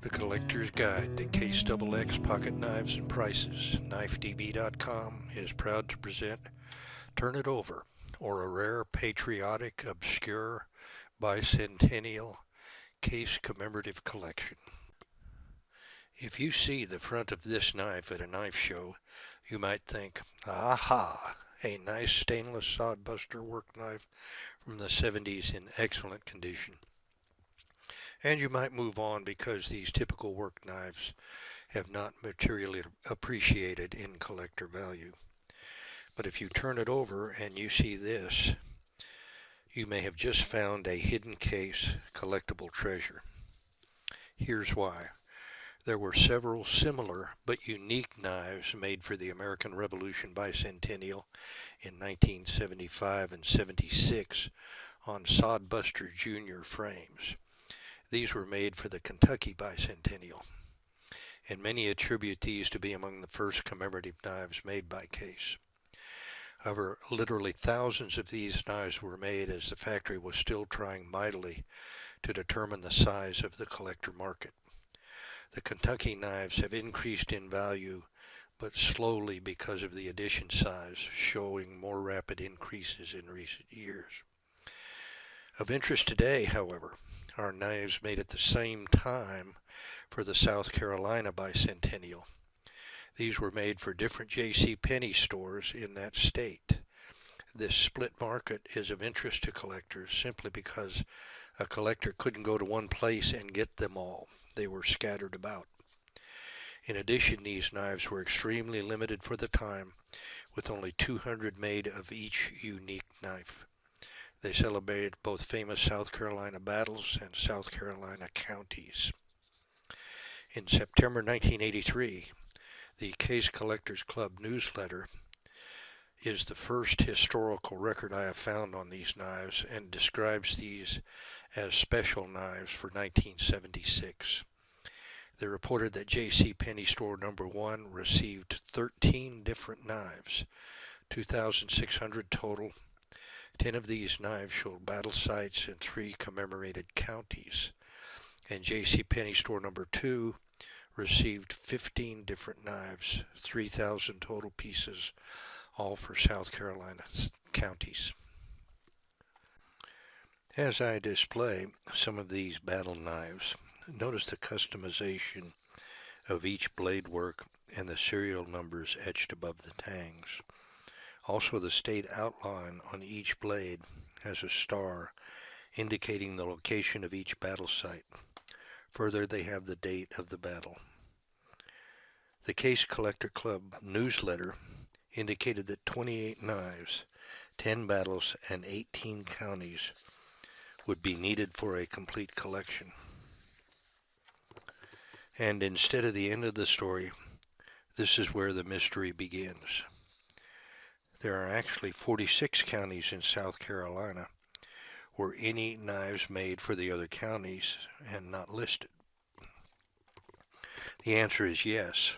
The Collector's Guide to Case XX Pocket Knives and Prices, KnifeDB.com is proud to present Turn It Over, or a rare, patriotic, obscure, bicentennial case commemorative collection. If you see the front of this knife at a knife show, you might think, aha, a nice stainless sodbuster work knife from the 70s in excellent condition. And you might move on because these typical work knives have not materially appreciated in collector value. But if you turn it over and you see this, you may have just found a hidden case collectible treasure. Here's why. There were several similar but unique knives made for the American Revolution Bicentennial in 1975 and 76 on Sodbuster Jr. frames. These were made for the Kentucky Bicentennial, and many attribute these to be among the first commemorative knives made by Case. However, literally thousands of these knives were made as the factory was still trying mightily to determine the size of the collector market. The Kentucky knives have increased in value, but slowly because of the edition size, showing more rapid increases in recent years. Of interest today, however, are knives made at the same time for the South Carolina Bicentennial. These were made for different JCPenney stores in that state. This split market is of interest to collectors simply because a collector couldn't go to one place and get them all. They were scattered about. In addition, these knives were extremely limited for the time, with only 200 made of each unique knife. They celebrated both famous South Carolina battles and South Carolina counties. In September 1983, the Case Collectors Club newsletter is the first historical record I have found on these knives and describes these as special knives for 1976. They reported that JCPenney store number 1 received 13 different knives, 2,600 total. 10 of these knives showed battle sites in 3 commemorated counties, and JCPenney store number 2 received 15 different knives, 3,000 total pieces, all for South Carolina counties. As I display some of these battle knives, notice the customization of each blade work and the serial numbers etched above the tangs. Also, the state outline on each blade has a star indicating the location of each battle site. Further, they have the date of the battle. The Case Collector Club newsletter indicated that 28 knives, 10 battles, and 18 counties would be needed for a complete collection. And instead of the end of the story, this is where the mystery begins. There are actually 46 counties in South Carolina where any knives made for the other counties and not listed. The answer is yes,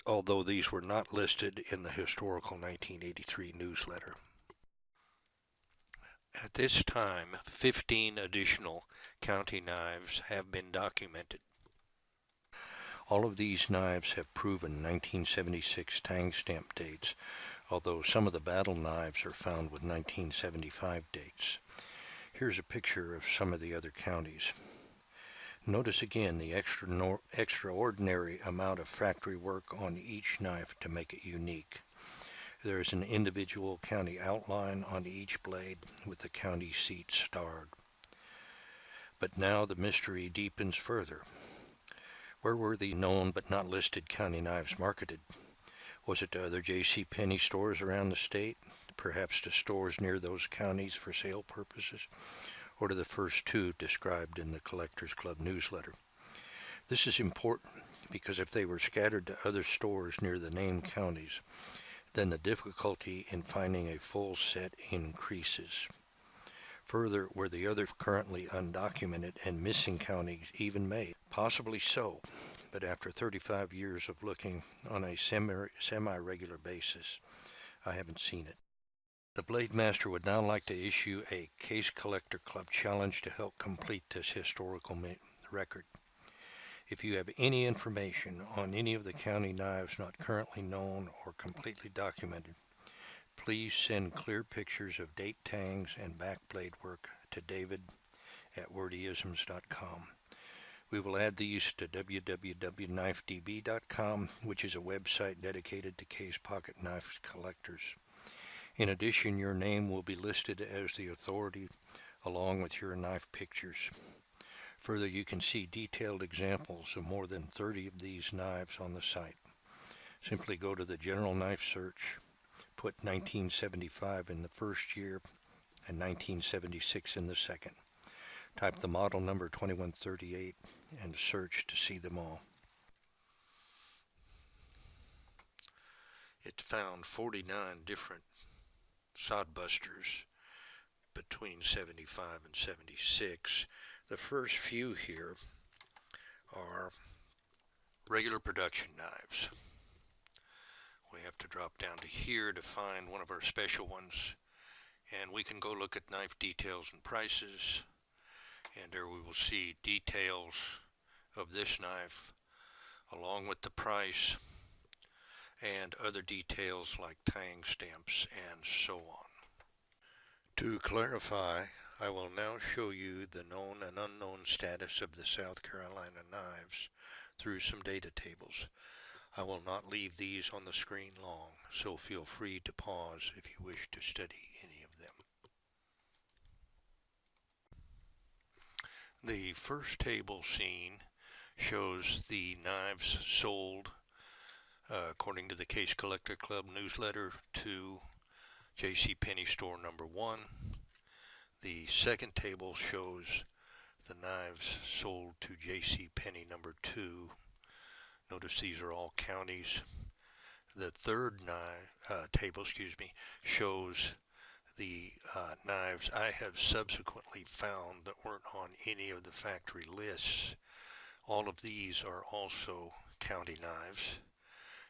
although these were not listed in the historical 1983 newsletter. At this time, 15 additional county knives have been documented. All of these knives have proven 1976 tang stamp dates, although some of the battle knives are found with 1975 dates. Here's a picture of some of the other counties. Notice again the extraordinary amount of factory work on each knife to make it unique. There is an individual county outline on each blade with the county seat starred. But now the mystery deepens further. Where were the known but not listed county knives marketed? Was it to other JCPenney stores around the state, perhaps to stores near those counties for sale purposes, or to the first 2 described in the Collectors Club newsletter? This is important because if they were scattered to other stores near the named counties, then the difficulty in finding a full set increases. Further, were the other currently undocumented and missing counties even made? Possibly so, but after 35 years of looking on a semi-regular basis, I haven't seen it. The Blade Master would now like to issue a Case Collector Club challenge to help complete this historical record. If you have any information on any of the county knives not currently known or completely documented, please send clear pictures of date tangs and backblade work to david@wordyisms.com. We will add these to www.knifedb.com, which is a website dedicated to case pocket knife collectors. In addition, your name will be listed as the authority along with your knife pictures. Further, you can see detailed examples of more than 30 of these knives on the site. Simply go to the general knife search, put 1975 in the first year and 1976 in the second. Type the model number 2138 and search to see them all. It found 49 different sodbusters between 75 and 76. The first few here are regular production knives. We have to drop down to here to find one of our special ones, and we can go look at knife details and prices, and there we will see details of this knife along with the price and other details like tang stamps and so on. To clarify, I will now show you the known and unknown status of the South Carolina knives through some data tables. I will not leave these on the screen long, so feel free to pause if you wish to study any of them. The first table seen shows the knives sold according to the Case Collector Club newsletter to JCPenney store number 1. The second table shows the knives sold to JCPenney number 2. Notice these are all counties. The third table shows the knives I have subsequently found that weren't on any of the factory lists. All of these are also county knives.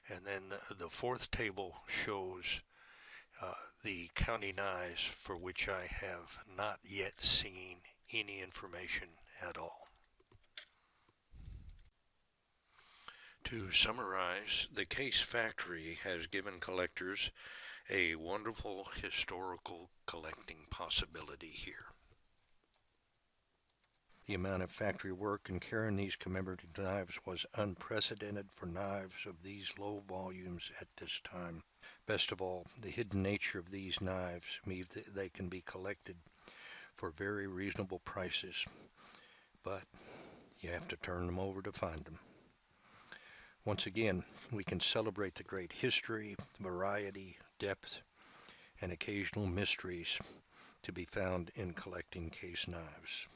And then the fourth table shows the county knives for which I have not yet seen any information at all. To summarize, the Case factory has given collectors a wonderful historical collecting possibility here. The amount of factory work and care in these commemorative knives was unprecedented for knives of these low volumes at this time. Best of all, the hidden nature of these knives means that they can be collected for very reasonable prices, but you have to turn them over to find them. Once again, we can celebrate the great history, variety, depth, and occasional mysteries to be found in collecting Case knives.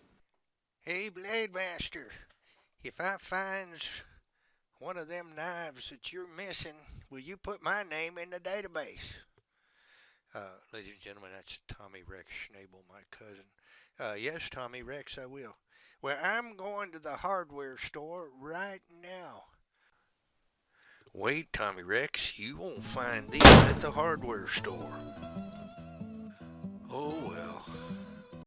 Hey, Blade Master, if I finds one of them knives that you're missing, will you put my name in the database? Ladies and gentlemen, that's Tommy Rex Schnabel, my cousin. Yes, Tommy Rex, I will. Well, I'm going to the hardware store right now. Wait, Tommy Rex, you won't find these at the hardware store. Oh well.